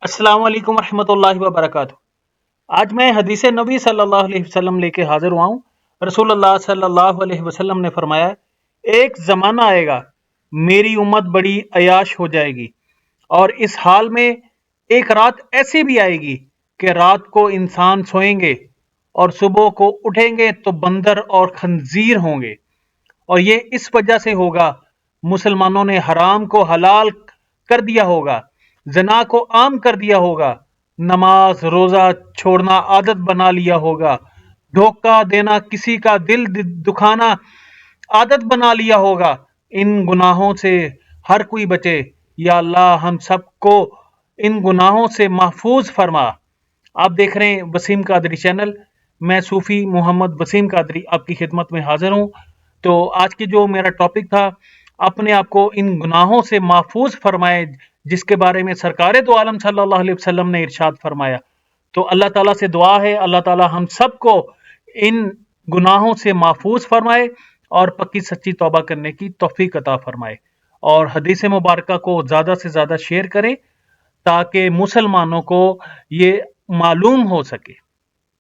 السلام علیکم ورحمۃ اللہ وبرکاتہ۔ آج میں حدیث نبی صلی اللہ علیہ وسلم لے کے حاضر ہوا ہوں۔ رسول اللہ صلی اللہ علیہ وسلم نے فرمایا، ایک زمانہ آئے گا میری امت بڑی عیاش ہو جائے گی، اور اس حال میں ایک رات ایسی بھی آئے گی کہ رات کو انسان سوئیں گے اور صبح کو اٹھیں گے تو بندر اور خنزیر ہوں گے، اور یہ اس وجہ سے ہوگا مسلمانوں نے حرام کو حلال کر دیا ہوگا، زنا کو عام کر دیا ہوگا، نماز روزہ چھوڑنا عادت بنا لیا ہوگا، دھوکہ دینا، کسی کا دل دکھانا عادت بنا لیا ہوگا۔ ان گناہوں سے ہر کوئی بچے، یا اللہ ہم سب کو ان گناہوں سے محفوظ فرما۔ آپ دیکھ رہے ہیں وسیم قادری چینل، میں صوفی محمد وسیم قادری آپ کی خدمت میں حاضر ہوں۔ تو آج کی جو میرا ٹاپک تھا، اپنے آپ کو ان گناہوں سے محفوظ فرمائے، جس کے بارے میں سرکار دو عالم صلی اللہ علیہ وسلم نے ارشاد فرمایا۔ تو اللہ تعالیٰ سے دعا ہے اللہ تعالیٰ ہم سب کو ان گناہوں سے محفوظ فرمائے اور پکی سچی توبہ کرنے کی توفیق عطا فرمائے، اور حدیث مبارکہ کو زیادہ سے زیادہ شیئر کریں تاکہ مسلمانوں کو یہ معلوم ہو سکے۔